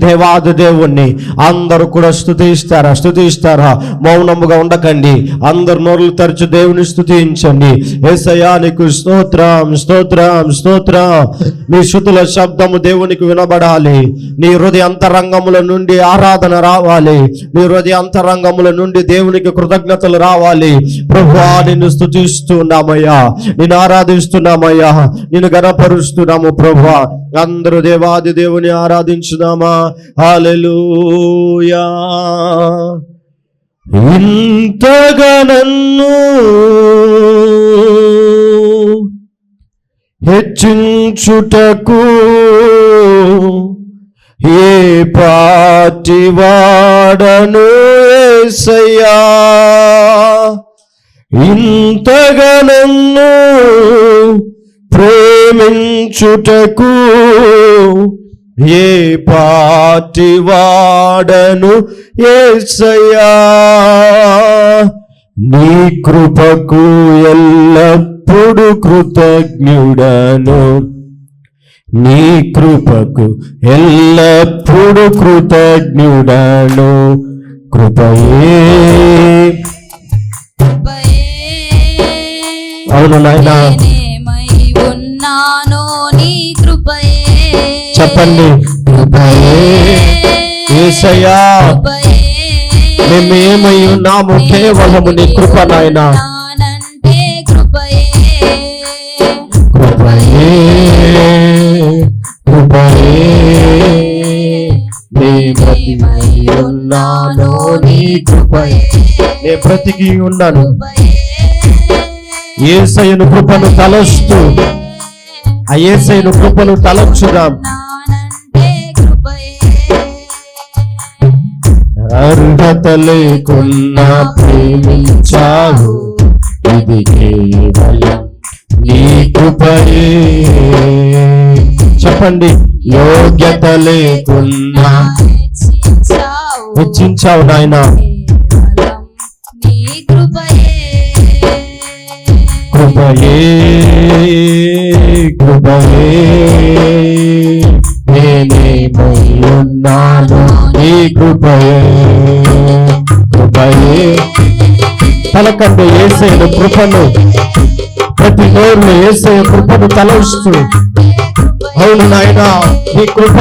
దేవాది దేవుణ్ణి అందరూ కూడా స్తుతిస్తారా? మౌనముగా ఉండకండి, అందరు నోరులు తెరచి దేవుని స్తుతించండి. యేసయ్యా నీకు స్తోత్రం, స్తోత్రం, స్తోత్రం. మీ స్తుతుల శబ్దము దేవునికి వినబడాలి. నీ హృదయ అంతరంగముల నుండి ఆరాధన రావాలి. నీ హృదయ అంతరంగముల నుండి దేవునికి కృతజ్ఞతలు రావాలి. ప్రభువా నిన్ను స్తుతిస్తున్నామయ్యా, నిన్ను ఆరాధిస్తున్నామయ్యా, నిన్ను గణపరుస్తున్నాము. ప్రభువా అందరూ దేవాది దేవుని ఆరాధించుదామా? హల్లెలూయా. ఇంతగా నన్ను హెచ్చించుటకు ఏ పాటి వాడను యేసయ్యా, ఇంతగా నన్ను ప్రేమించుటకు ఏ పాటి వాడను యేసయ్యా, నీ కృపకు ఎల్లప్పుడు కృతజ్ఞుడను, నీ కృపకు ఎల్లప్పుడు కృతజ్ఞుడను. కృపయే అవును నాయనా, చెప్పండి. కృపయే యేసయ్యా, మేమేమై ఉన్నాము కేవలము నీ కృప నాయనా. కృపయే కృపయే ఉన్నాను, నీ కృపయే నే బ్రతికి ఉన్నాను. యేసయ్యను కృపను తలస్తూ ఆ యేసయ్యను కృపను తలంచుదాం. అర్హత లేకున్నా ప్రేమించావు, ఇది కేవలం నీ కృపయే. చెప్పండి. యోగ్యత లేకున్నా హెచ్చించావు నాయనా, కృపయే కృపయే నేనేమై ఉన్నాను, నీ కృపయే కృపయే. పలకండి యేసయ్య కృపను, ప్రతి నోరులో యేసయ్య కృపను తలస్తూ, అవును నాయనా నీ కృప,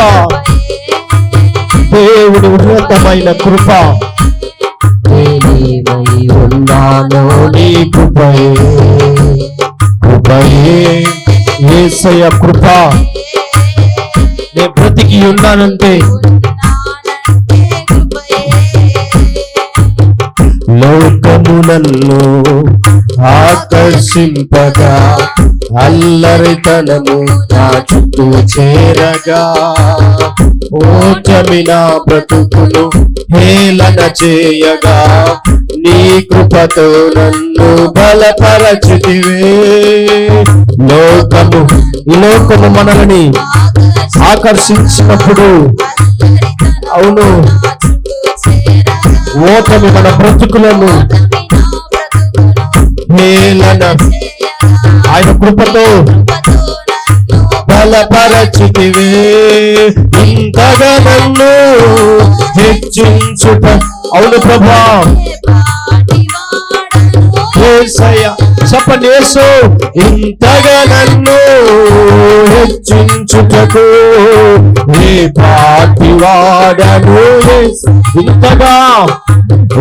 దేవుడి ఉన్నతమైన కృప. నేనేమై ఉన్నాను, నీ కృపయే కృపయే యేసయ్య కృప. నేను బ్రతికి ఉన్నానంటే లోకము నన్ను ఆకర్షింపగా, అల్లరితనము నా చుట్టూ చేరగా, ఓటమి నా బ్రతుకును హేళన చేయగా, నీ కృపతో నన్ను బలపరచితివే. ఈ లోకము మనల్ని ఆకర్షించినప్పుడు, అవును ఓటమి మన బ్రతుకులను హేళన ఆయన కృపతో బలపరచితివే. ఇంతగా నన్ను హెచ్చించుట, అవును ప్రభా యేసయ్య. చెప్పండి యేసు, ఇంతగా నన్ను హెచ్చించుటకు ఏ పాటి వాడను. ఇంతగా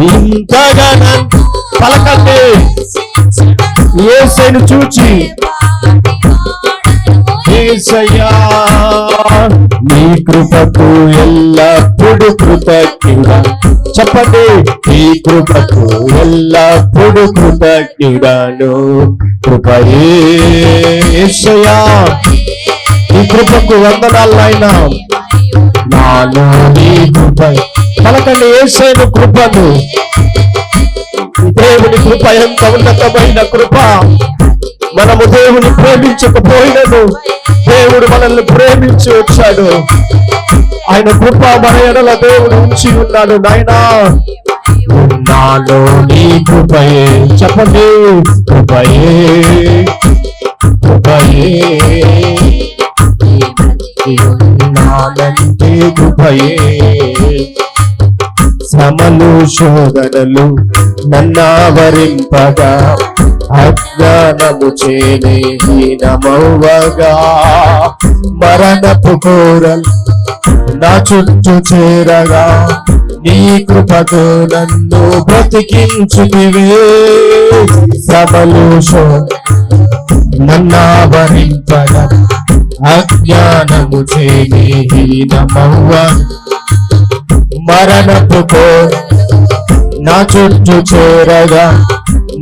ఇంతగా నన్ను పలకండి యేసయ్యను చూచి, యేసయ్యా నీ కృపకు ఎల్లప్పుడు కృతజ్ఞుడను. చెప్పండి. నీ కృపకు ఎల్లప్పుడు కృతజ్ఞుడను. కృపయే యేసయ్యా, నీ కృపకు వందనాలైనా నాలో నీ కృప. పలకండి యేసయ్యను కృపను. దేవుని కృప ఎంత ఉన్నతమైన కృప. మనము దేవుని ప్రేమించకపోయినను దేవుడు మనల్ని ప్రేమించి వచ్చాడు. ఆయన కృప మన ఎడల దేవుడు ఉంచి ఉన్నాడు. నాయనా నాలో నీ కృపయే. చెప్పండి. కృపయే కృపయే నానంటే కృపయే. శ్రమలు శోధనలు నన్నావరింపగా అజ్ఞానము చేనే హీనమవ్వగా మరణపు కోరలు నా చుట్టూ చేరగా నీ కృపతో నన్ను బ్రతికించుతివే. శ్రమలు నన్నావరింపగా అజ్ఞానము చేనే హీనమవ్వగా మరణపు నా చుట్టూ చేరగా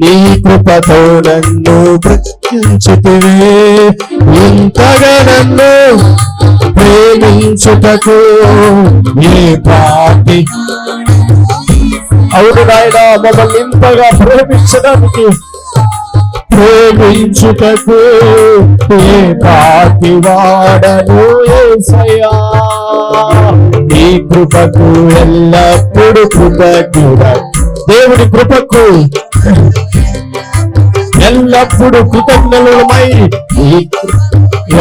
నీ కృపతో నన్ను బ్రతికించుతివే. ఇంతగా నన్ను ప్రేమించుటకు ఏ పాటి. అవును నాయనా, మమ్మల్ని ఇంతగా ప్రేమించుటకు ఏ పాటి వాడను యేసయ్యా. నీ కృపకు ఎల్లప్పుడు కృతజ్ఞుడ. దేవుడి కృపకు ఎల్లప్పుడు కృతజ్ఞులమై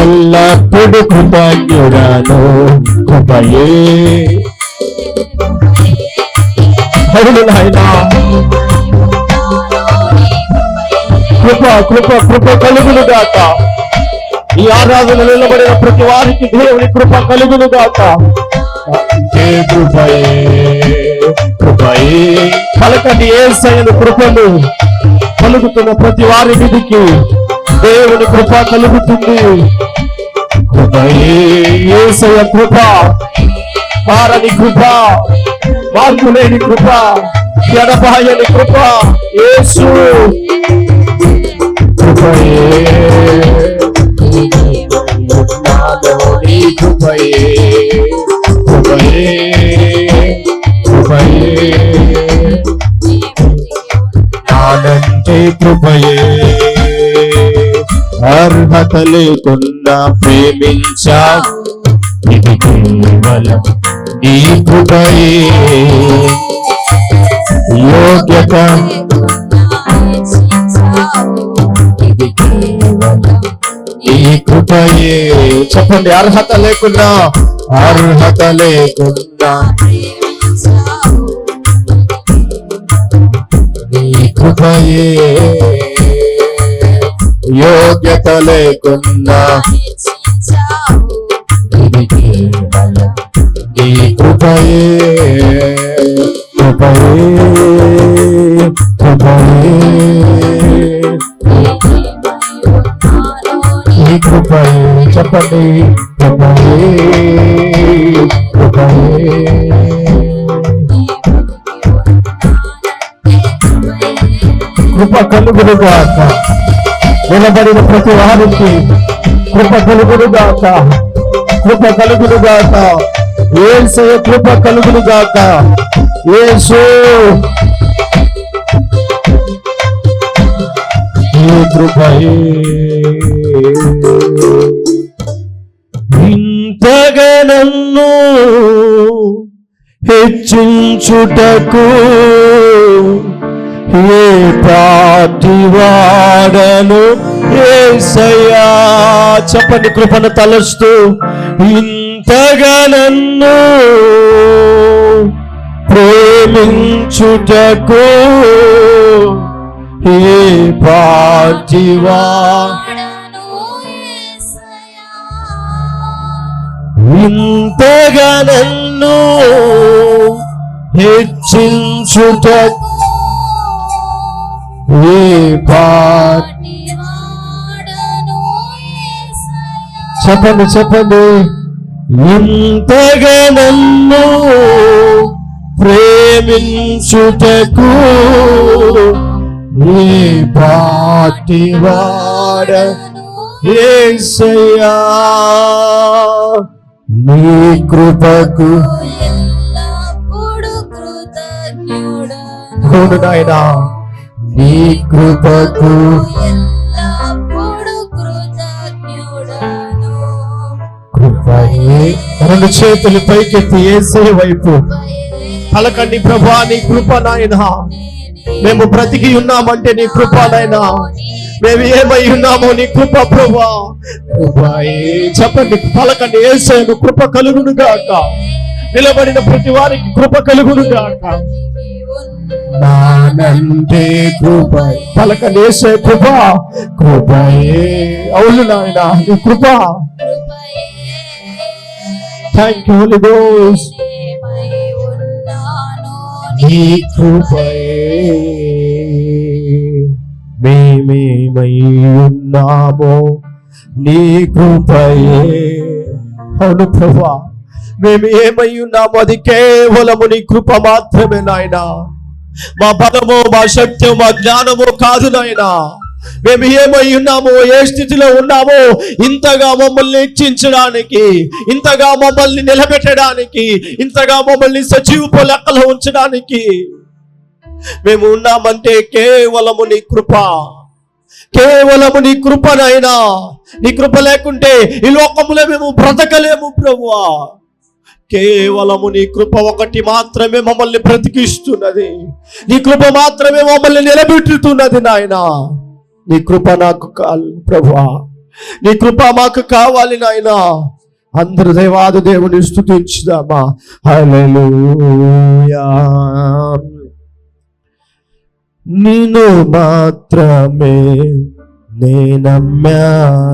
ఎల్లప్పుడు కృతజ్ఞుడను కృపయే. అవును నాయనా, కృప కృప కృప కలుగును గాక. ఈ ఆరాధన నిలబడిన ప్రతి వారికి దేవుని కృప కలుగును గాక. కృపయే కృపయే పలకటి యేసయ్యను కృపను కలుగుతున్న ప్రతి వారి మీదికి దేవుని కృప కలుగుతుంది. కృపయే యేసయ్య కృప, మారని కృప, మార్పు లేని కృప, ఎడబాయని కృప యేసు. కృపయే నాలోని కృపయే కృపయే కృపయే నానంటే కృపయే. అర్హత లేకుండా ప్రేమించా ఇది కేవలం నీ కృపయే. యోగ్యత ఇది కేవలం నీ కృపయే. చెప్పండి, అర్హత లేకుండా నీ కృపయే. యోగ్యత లేకున్నా ఇది కేవలం నీ కృపయే. కృపయే కృపయే నీ కృపయే. చెప్పండి, కృపయే కృపయే. కృప కలుగును గాక. నిలబడిన ప్రతి వారికి కృప కలుగును గాక. కృప కలుగును గాక. యేసయ్య కృప కలుగును గాక. యేసు నీ కృపయే. ఇంతగా నన్ను హెచ్చించుటకు ఏ పాటి వాడను యేసయ్యా. చెప్పండి, కృపను తలస్తూ ఇంతగా నన్ను ప్రేమించుటకు ఏ పాటి వాడను ఇంతగా నన్ను హెచ్చించుటకు ఏ పాటి. చెప్పండి చెప్పండి, ఇంతగా నన్ను ప్రేమించుటకు ఏ పాటి వాడను యేసయ్యా. నీ కృపకు ఎల్లప్పుడు కృతజ్ఞుడను. అవును నాయనా, నీ కృపకు ఎల్లప్పుడు కృతజ్ఞుడను. కృపయే. రెండు చేతులు పైకెత్తి యేసయ్య వైపు పలకండి ప్రభువా, నీ కృప నాయనా. మేము బ్రతికి ఉన్నామంటే నీ కృప నాయనా. మేము ఏమై ఉన్నామో నీ కృప ప్రభువా. చెప్పండి, పలకండి, యేసయ్యకు కృప కలుగును గాక. నిలబడిన ప్రతి వారికి కృప కలుగును గాక. నానంటే కృప, పలకండి, యేసయ్య కృప, కృపయే. అవును నాయనా, నీ కృప. Thank you holy ghost. నీ కృపయే మేమేమై ఉన్నామో నీ కృపయే. అవును ప్రభువా, మేము ఏమై ఉన్నామో అది కేవలము నీ కృప మాత్రమే నాయనా. మా బలమో, మా శక్తి, మా జ్ఞానమో కాదు నాయనా. మేము ఏమై ఉన్నామో, ఏ స్థితిలో ఉన్నామో, ఇంతగా మమ్మల్ని హెచ్చించడానికి, ఇంతగా మమ్మల్ని నిలబెట్టడానికి, ఇంతగా మమ్మల్ని సజీవపు లెక్కలో ఉంచడానికి మేము ఉన్నామంటే కేవలము నీ కృప, కేవలము నీ కృపనైనా. నీ కృప లేకుంటే ఈ లోకంలో మేము బ్రతకలేము ప్రభువా. కేవలము నీ కృప ఒకటి మాత్రమే మమ్మల్ని బ్రతికిస్తున్నది. నీ కృప మాత్రమే మమ్మల్ని నిలబెట్టుతున్నది నాయనా. నీ కృప నాకు కావాలి ప్రభువా, నీ కృప మాకు కావాలి నాయనా. అందరు దేవాది దేవుని స్తుతించుదామా. హల్లెలూయా. నిన్ను మాత్రమే నేనమ్మానయ్యా,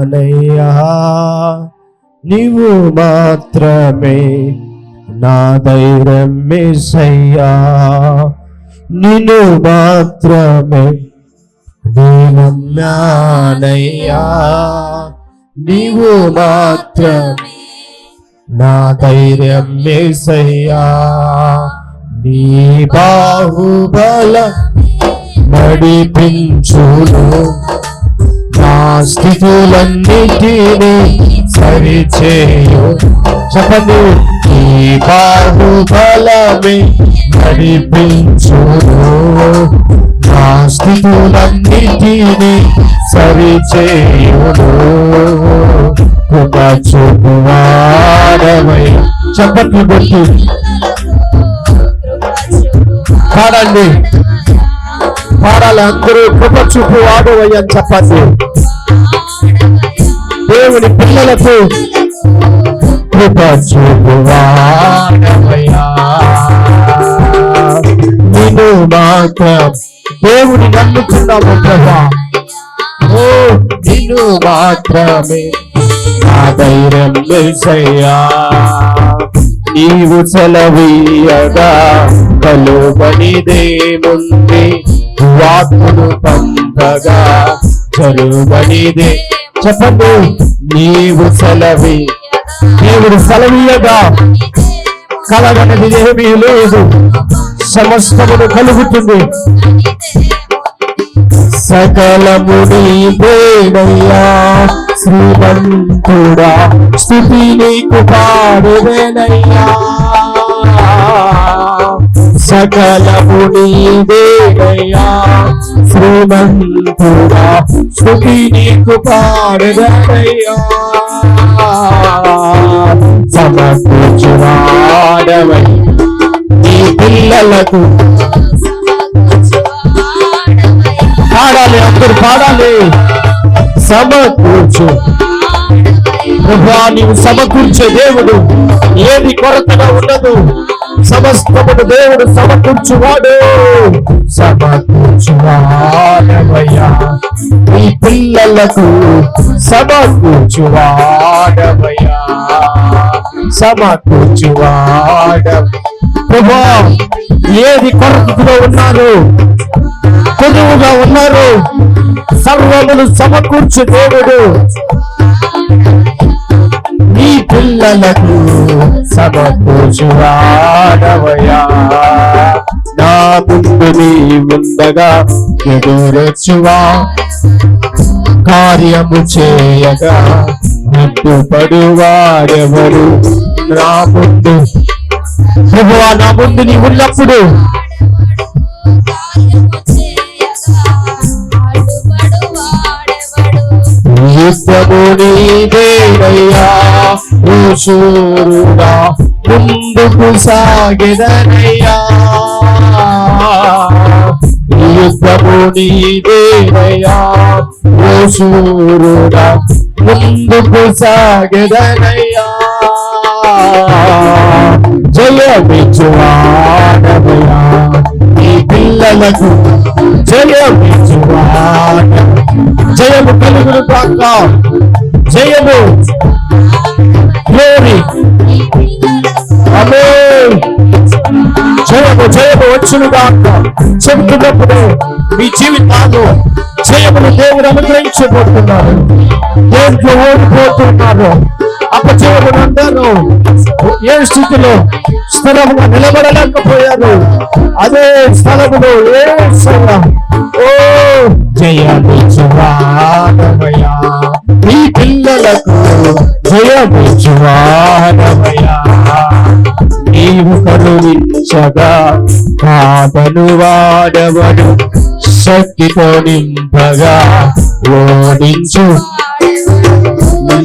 నీవు మాత్రమే నా ధైర్యం యేసయ్యా. నిన్ను మాత్రమే నేనమ్మానయ్యా, నీవు మాత్రమే నా ధైర్యం యేసయ్యా. నీ బాహుబల నడిపించును, నా స్థితులన్నిటినీ సరిచేయు. చెప్పండి, నీ బాహుబలమే నడిపించును, నా స్థితులన్నిటినీ సరిచేయును. కృప చూపువాడవై. చెప్పండి, కొట్టి పాడండి, పాడాలి అందరూ. కృప చూపువాడవై అని చెప్పండి. దేవుని పిల్లలకు కృప చూపువాడవయ్యా, నిన్ను మాత్రం దేవుని నమ్ముకున్నాము ప్రభా. ఓ నిన్ను మాత్రమే నా ధైర్యం యేసయ్యా. నీవు సెలవీయగా కలువనిదేముంది, వాక్కును పంపగా చలువనిదే. చెప్పండి, నీవు సెలవి, దేవుడు సెలవీయగా కలగనది ఏమీ లేదు, సమస్తమును కలుగుతుంది. సకలము నీవేనయ్యా శ్రీమంతుడా, స్తుతి నీకు పాడువేనయ్యా. సకలము నీవేనయ్యా శ్రీమంతుడా, స్తుతి నీకు పాడువేనయ్యా. సమకూర్చువాడవై నీ పిల్లలకు పాడాలి, అందరూ పాడాలి. సమకూర్చు ప్రభువా, నీవు సమకూర్చే దేవుడు, ఏది కొరతగా ఉండదు. సమస్తమును దేవుడు సమకూర్చువాడు. సమకూర్చువాడవయ్యా నీ పిల్లలకు, సమకూర్చువాడవయ్యా, సమకూర్చువాడ. ప్రభువా, ఏది కొరతగా ఉన్నారు, కొదువుగా ఉన్నారు, సర్వమును సమకూర్చు దేవుడు. నీ పిల్లలకు సమకూర్చువాడవయ్యా. నా ముందు నీ ఉండగా ఎదురొచ్చువా, కార్యము చేయగా అడ్డుపడువాడెవరు నా ముందు. ప్రభువా, నా ముందు నీ ఉన్నప్పుడు యుద్ధము నీదేనయ్యా, ఓ శూరుడా ముందుకు సాగెదనయ్యా. యుద్ధము నీదేనయ్యా ఓ శూరుడా, ముందుకు సాగెదనయ్యా. జయమిచ్చువాడవయ్యా నీ పిల్లలకు, జయమిచ్చువాడ, జయము కలుగును కాక, జయము, గ్లోరీ, ఆమేన్. జయము జయము వచ్చును కాక చెబుతున్నప్పుడు మీ జీవితాలు జయమును దేవుడు అనుగ్రహించబోతున్నారు. దేంట్లో ఓడిపోతున్నారు, అపజయమునందరూ ఏ స్థితిలో స్థిరంగా నిలబడలేకపోయారు, అదే స్థలములో ఓ జయమిచ్చువాడవయ్యా ఈ పిల్లలకు, జయమిచ్చువాడవయ్యా. నీవు కరుణించగా కాదను వాడవడు, శక్తితో నింపగా ఓడించు.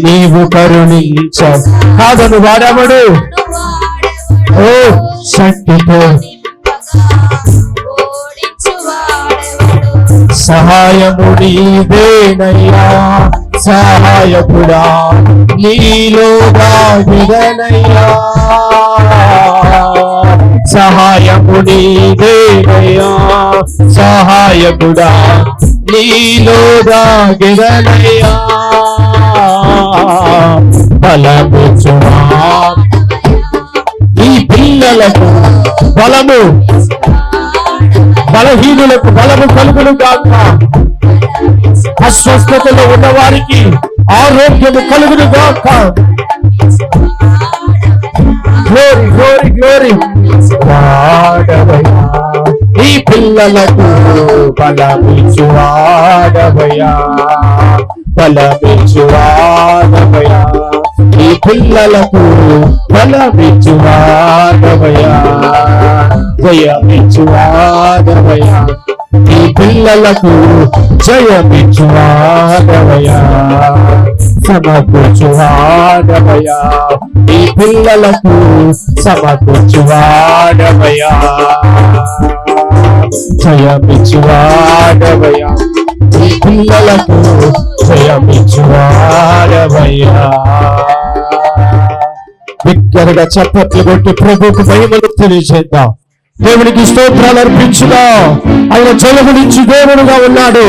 నీవు కరుణించ కాదను వాడవడు, ఓ శక్తితో సహాయము నీదేనయ్యా. సహాయకుడా నీలో దాగిదనయ్యా. సహాయము నీదేనయ్యా. సహాయకుడా నీలో దాగిదనయ్యా. బలమిచ్చువా ఈ పిల్లలకు, బలము బలహీనులకు బలము కలుగును గాక. అస్వస్థతలో ఉన్న వారికి ఆరోగ్యము కలుగును గాక. Glory glory glory. వాడవయ్యా ఈ పిల్లలకు, బలమిచ్చువాడవయ్యా, బలమిచ్చువాడవయ్యా ఈ పిల్లలకు, బలమిచ్చువాడవయ్యా, జయమిచ్చువాడవయ్యా ఈ పిల్లలకు, జయమిచ్చువాడవయ్యా, సమకూర్చువాడవయ్యా ఈ పిల్లలకు, సమకూర్చువాడవయ్యా, జయమిచ్చువాడవయ్యా ఈ పిల్లలకు, జయమిచ్చువాడవయ్యా. బిగ్గరగా చప్పట్లు కొట్టి ప్రభుకు మహిమలు తెలియజేద్దాం. దేవునికి స్తోత్రాలు అర్పించుగా. ఆయన జయమునిచ్చు దేవుడుగా ఉన్నాడు,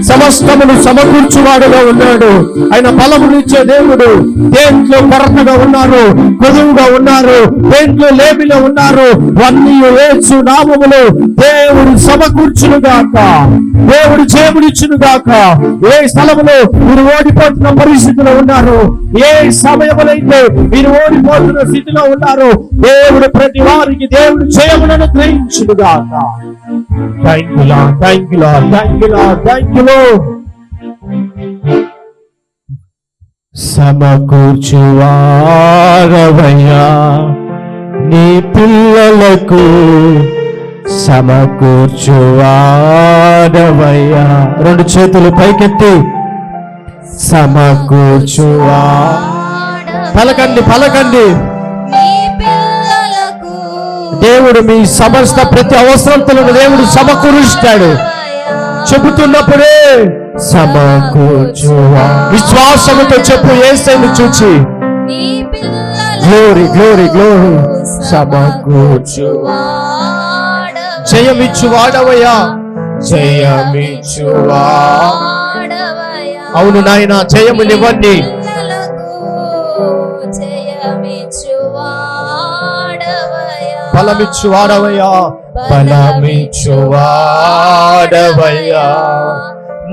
సమస్తమును సమకూర్చువాడుగా ఉన్నాడు. ఆయన బలమునిచ్చే దేవుడు. దేంట్లో కొరతగా ఉన్నారు, కొదువుగా ఉన్నారు, దేంట్లో లేమిలో ఉన్నారు, అన్నీ యేసు నామములో దేవుడు సమకూర్చును గాక, దేవుడు జయమునిచ్చును గాక. ఏ స్థలములో మీరు ఓడిపోతున్న పరిస్థితిలో ఉన్నారు, ఏ సమయములైతే మీరు ఓడిపోతున్న స్థితిలో ఉన్నారు, దేవుడు ప్రతి వారికి దేవుడు జయములను గ్రహించును గాక. Thank you lord, thank you lord, thank you lord, thank you lord. సమకూర్చువాడవయ్యా నీ పిల్లలకు, సమకూర్చువాడవయ్యా. రెండు చేతులు పైకెత్తి సమకూర్చువా. పలకండి పలకండి. దేవుడు మీ సమస్త ప్రతి అవసరతలను దేవుడు సమకూరుస్తాడు. చెబుతున్నప్పుడే సమకూర్చువా. విశ్వాసముతో చెప్పు, యేసుని చూచి. Glory glory glory. సమకూర్చువా. జయమిచ్చువాడవయ్యా, జయమిచ్చువా. అవును నాయన, జయమునివ్వండి. బలమిచ్చువాడవయ్యా, బలమిచ్చువాడవయ్యా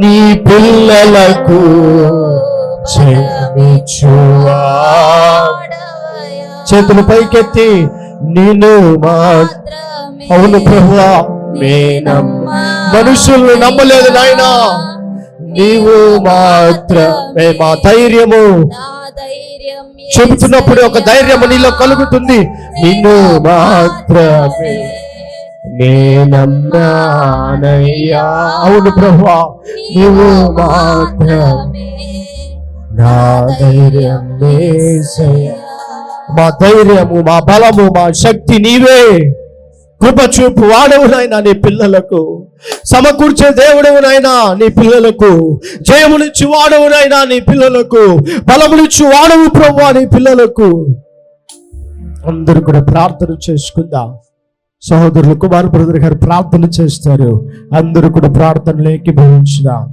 నీ పిల్లలకు, జయమిచ్చువా. చేతులు పైకెత్తి నిన్ను మాత్రమే. అవును ప్రభువా, మనుషులు నమ్మలేదు నాయనా, నీవు మాత్రమే మా ధైర్యము. చెబుతున్నప్పుడు ఒక ధైర్యము నీలో కలుగుతుంది. నిన్ను మాత్రమే నేనన్నానయ్యా. అవును ప్రభువా, నీవు మాత్రమే నా ధైర్యం యేసయ్యా. మా ధైర్యము, మా బలము, మా శక్తి నీవే. కృప చూపు వాడవు నాయనా నీ పిల్లలకు, సమకూర్చే దేవుడవు నాయనా నీ పిల్లలకు, జయమునిచ్చు వాడవు నాయనా నీ పిల్లలకు, బలమునిచ్చు వాడవు ప్రభువా నీ పిల్లలకు. అందరూ కూడా ప్రార్థన చేసుకుందాం. సహోదరులు కుమార్ బ్రదర్ గారు ప్రార్థన చేస్తారు. అందరూ కూడా ప్రార్థనలోకి భవించుదాం.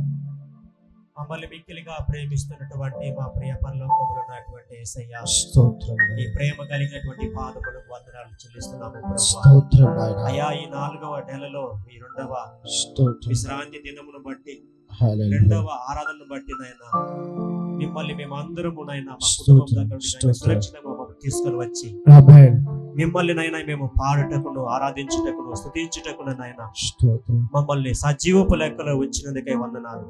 మమ్మల్ని మిక్కిలిగా ప్రేమిస్తున్నటువంటి మా ప్రియ పరలోకములో ఉన్నటువంటి యేసయ్యా, స్తోత్రం. ఈ ప్రేమ కలిగినటువంటి పాదములకు వందనాలు చెల్లిస్తున్నాము ప్రభువా. స్తోత్రం నాయనా. అయ్యా, ఈ 4వ నెలలో ఈ 2వ స్తోత్రం. విశ్రాంతి దినమును బట్టి, హల్లెలూయా. 2వ ఆరాధనను బట్టి నాయనా, మిమ్మల్ని మేము అందరము నాయనా మా కుటుంబం దగ్గర నుండి నాయనా సురక్షితంగా మమ్మల్ని తీసుకొని వచ్చి ఆమేన్. మిమ్మల్ని నాయనా మేము పాడుటకును, ఆరాధించుటకును, స్తుతించుటకును నాయనా స్తోత్రం. మమ్మల్ని సజీవపు లెక్కలో ఉంచినందుకే వందనాలు.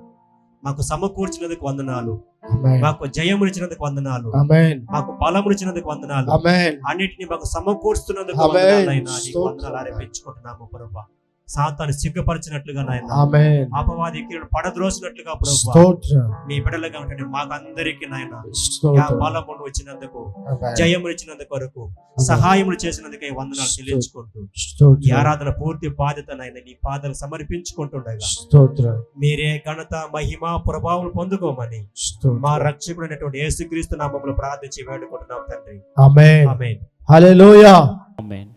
మాకు సమకూర్చినందుకు వందనాలు. ఆమేన్. మాకు జయమునిచ్చినందుకు వందనాలు. ఆమేన్. మాకు బలమునిచ్చినందుకు వందనాలు. ఆమేన్. అన్నిటిని మాకు సమకూర్చుతున్నందుకు ఆమేన్. వందనాలు నాయనా. నీకు స్తోత్రం. వందనాలు ఆరోపించుకుంటున్నాము ప్రభువా. సాతాను సిగ్గుపరిచినట్లుగా నాయనా, ఆమేన్. అపవాది కీడు పడద్రోసినట్లుగా ప్రభువా, స్తోత్రం. మీ బిడ్డలుగా ఉంటే మాకందరికి నాయనా స్తోత్రం. బలమును ఇచ్చినందుకు, ఆమేన్. జయమునిచ్చినందుకు కొరకు, సహాయములు చేసినందుకే వందనాలు చెల్లించుకుంటూ ఈ స్తోత్రం. ఆరాధన పూర్తి బాధ్యత నాయన నీ పాదాలు సమర్పించుకుంటుండగా స్తోత్రం. మీరే ఘనత, మహిమ, ప్రభావం పొందుకోమని స్తోత్రం. మా రక్షకుడైనటువంటి యేసుక్రీస్తు నామములో ప్రార్థించి వేడుకుంటున్నాం తండ్రి. ఆమేన్. ఆమేన్. హల్లెలూయా. ఆమేన్.